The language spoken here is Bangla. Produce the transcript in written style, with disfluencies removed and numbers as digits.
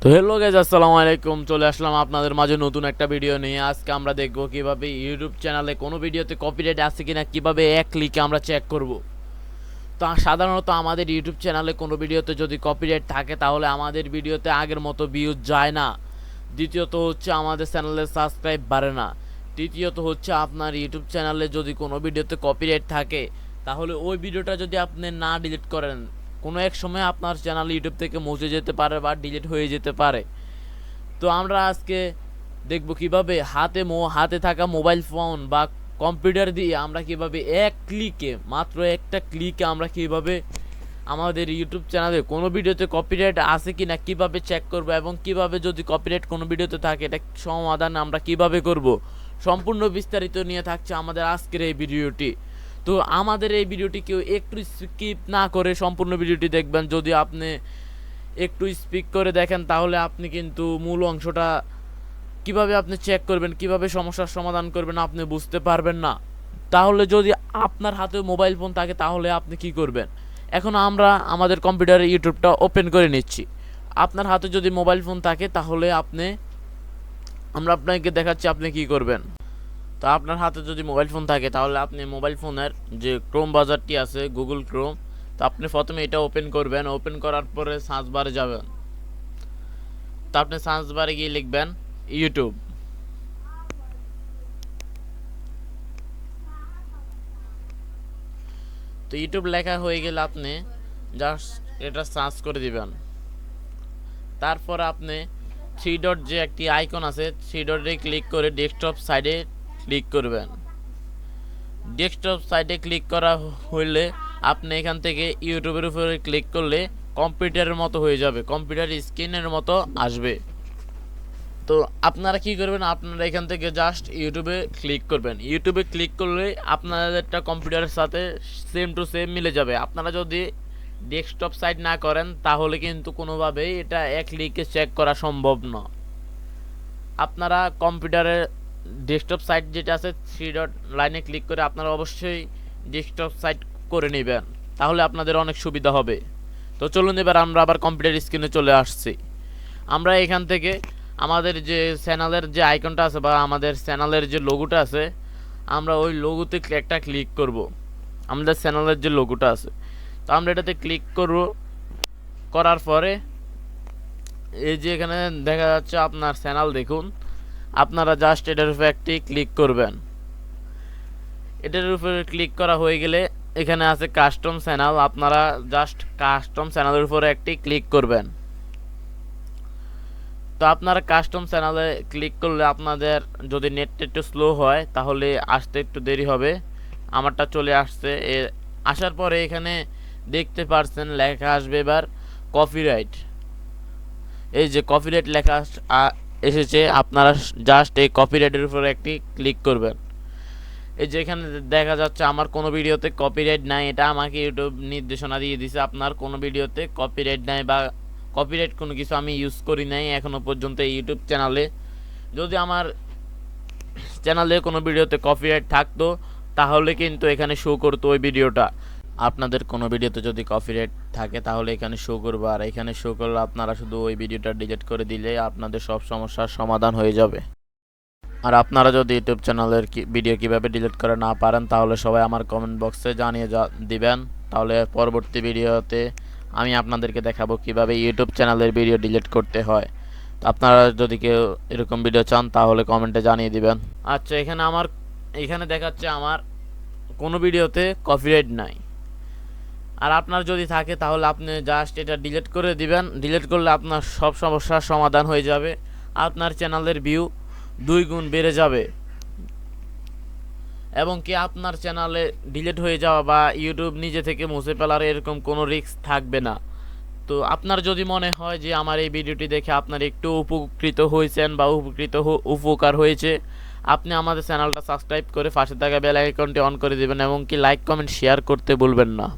তো হ্যালো গাইজ, আসসালামু আলাইকুম। চলে আসলাম আপনাদের মাঝে নতুন একটা ভিডিও নিয়ে। আজকে আমরা দেখব কিভাবে ইউটিউব চ্যানেলে কোনো ভিডিওতে কপিরাইট আছে কিনা কিভাবে এক ক্লিকে আমরা চেক করব। তো সাধারণত আমাদের ইউটিউব চ্যানেলে কোনো ভিডিওতে যদি কপিরাইট থাকে তাহলে আমাদের ভিডিওতে আগের মতো ভিউজ যায় না। দ্বিতীয়ত হচ্ছে আমাদের চ্যানেলে সাবস্ক্রাইব বাড়ে না। তৃতীয়ত হচ্ছে আপনার ইউটিউব চ্যানেলে যদি কোনো ভিডিওতে কপিরাইট থাকে তাহলে ওই ভিডিওটা যদি আপনি না ডিলিট করেন, কোনো এক সময় আপনার চ্যানেল ইউটিউব থেকে মুছে যেতে পারে বা ডিলিট হয়ে যেতে পারে। তো আমরা আজকে দেখব কিভাবে হাতে থাকা মোবাইল ফোন বা কম্পিউটার দিয়ে আমরা কিভাবে এক ক্লিকে, মাত্র একটা ক্লিকে আমরা কিভাবে আমাদের ইউটিউব চ্যানেলে কোনো ভিডিওতে কপিরাইট আছে কি না কীভাবে চেক করব, এবং কিভাবে যদি কপিরাইট কোনো ভিডিওতে থাকে এটা সমাধান আমরা কিভাবে করব, সম্পূর্ণ বিস্তারিত নিয়ে থাকছে আমাদের আজকের এই ভিডিওটি। তো আমাদের এই ভিডিওটি কেউ একটু স্কিপ না করে সম্পূর্ণ ভিডিওটি দেখবেন। যদি আপনি একটু স্পিক করে দেখেন তাহলে আপনি কিন্তু মূল অংশটা কিভাবে আপনি চেক করবেন, কিভাবে সমস্যার সমাধান করবেন আপনি বুঝতে পারবেন না। তাহলে যদি আপনার হাতে মোবাইল ফোন থাকে তাহলে আপনি কি করবেন? এখন আমরা আমাদের কম্পিউটারে ইউটিউবটা ওপেন করে নিচ্ছি। আপনার হাতে যদি মোবাইল ফোন থাকে তাহলে আমরা আপনাকে দেখাচ্ছি আপনি কি করবেন। তো আপনার হাতে যদি মোবাইল ফোন থাকে তাহলে আপনি মোবাইল ফোনের যে ক্রোম ব্রাউজারটি আছে, গুগল ক্রোম, তো আপনি প্রথমে এটা ওপেন করবেন। ওপেন করার পরে সার্চ বারে যাবেন। তো আপনি সার্চ বারে গিয়ে লিখবেন ইউটিউব। তো ইউটিউব লেখা হয়ে গেলে আপনি জাস্ট এটা সার্চ করে দিবেন। তারপর আপনি থ্রি ডট যে একটি আইকন আছে, থ্রি ডটে ক্লিক করে ডেস্কটপ সাইডে ক্লিক করবেন। ডেস্কটপ সাইটে ক্লিক করা হইলে আপনি এখান থেকে ইউটিউবের উপরে ক্লিক করলে কম্পিউটারের মতো হয়ে যাবে, কম্পিউটার স্ক্রিনের মতো আসবে। তো আপনারা কি করবেন, আপনারা এখান থেকে জাস্ট ইউটিউবে ক্লিক করবেন। ইউটিউবে ক্লিক করলে আপনাদেরটা কম্পিউটারের সাথে সেম টু সেম মিলে যাবে। আপনারা যদি ডেস্কটপ সাইট না করেন তাহলে কিন্তু কোনোভাবেই এটা এক ক্লিকে চেক করা সম্ভব না। আপনারা কম্পিউটারের ডেস্কটপ সাইট যেটা আছে থ্রি ডট লাইনে ক্লিক করে আপনারা অবশ্যই ডেস্কটপ সাইট করে নেবেন, তাহলে আপনাদের অনেক সুবিধা হবে। তো চলুন এবার আমরা আবার কম্পিউটার স্ক্রিনে চলে আসছি। আমরা এখান থেকে আমাদের যে চ্যানেলের যে আইকনটা আছে বা আমাদের চ্যানেলের যে লোগোটা আছে, আমরা ওই লোগোতে একটা ক্লিক করব। আমাদের চ্যানেলের যে লোগোটা আছে, তো আমরা এটাতে ক্লিক করব। করার পরে এই যে এখানে দেখা যাচ্ছে আপনার চ্যানেল, দেখুন আপনারা জাস্ট এটার উপরে একটি ক্লিক করবেন। এটার উপরে ক্লিক করা হয়ে গেলে এখানে আছে কাস্টম চ্যানেল, আপনারা জাস্ট কাস্টম চ্যানেলের উপরে একটি ক্লিক করবেন। তো আপনারা কাস্টম চ্যানেলে ক্লিক করলে আপনাদের যদি নেটটা একটু স্লো হয় তাহলে আসতে একটু দেরি হবে। আমারটা চলে আসছে। আসার পরে এখানে দেখতে পারছেন লেখা আসবে এবার কপিরাইট। এই যে কপিরাইট লেখা এসেছে, আপনারা জাস্ট এই কপিরাইটের উপরে একটি ক্লিক করবেন। এই যে এখানে দেখা যাচ্ছে আমার কোনো ভিডিওতে কপিরাইট নাই, এটা আমাকে ইউটিউব নির্দেশনা দিয়ে দিছে আপনার কোনো ভিডিওতে কপিরাইট নাই বা কপিরাইট কোনো কিছু আমি ইউজ করি নাই এখনো পর্যন্ত এই ইউটিউব চ্যানেলে। যদি আমার চ্যানেলে কোনো ভিডিওতে কপিরাইট থাকতো তাহলে কিন্তু এখানে শো করতো ওই ভিডিওটা। আপনাদের কোনো ভিডিওতে যদি কপিরাইট থাকে তাহলে এখানে শো করবে, আর এখানে শো করলে আপনারা শুধু ওই ভিডিওটা ডিলিট করে দিলে আপনাদের সব সমস্যার সমাধান হয়ে যাবে। আর আপনারা যদি ইউটিউব চ্যানেলের ভিডিও কিভাবে ডিলিট করে না পারেন তাহলে সবাই আমার কমেন্ট বক্সে জানিয়ে দিবেন, তাহলে পরবর্তী ভিডিওতে আমি আপনাদেরকে দেখাবো কিভাবে ইউটিউব চ্যানেলের ভিডিও ডিলিট করতে হয়। তো আপনারা যদি কেউ এরকম ভিডিও চান তাহলে কমেন্টে জানিয়ে দিবেন। আচ্ছা, এখানে দেখাচ্ছে আমার কোনো ভিডিওতে কপিরাইট নাই। আর আপনার যদি থাকে তাহলে আপনি জাস্ট এটা ডিলিট করে দিবেন। ডিলিট করলে আপনার সব সমস্যার সমাধান হয়ে যাবে, আপনার চ্যানেলের ভিউ 2 গুণ বেড়ে যাবে, এবং কি আপনার চ্যানেলে ডিলিট হয়ে যাওয়া বা ইউটিউব নিজে থেকে মুছে ফেলার এরকম কোনো রিস্ক থাকবে না। তো আপনার যদি মনে হয় যে আমার এই ভিডিওটি দেখে আপনার একটু উপকৃত হয়েছেন বা উপকার হয়েছে, আপনি আমাদের চ্যানেলটা সাবস্ক্রাইব করে পাশে থাকা বেল আইকনটি অন করে দেবেন এবং কি লাইক কমেন্ট শেয়ার করতে ভুলবেন না।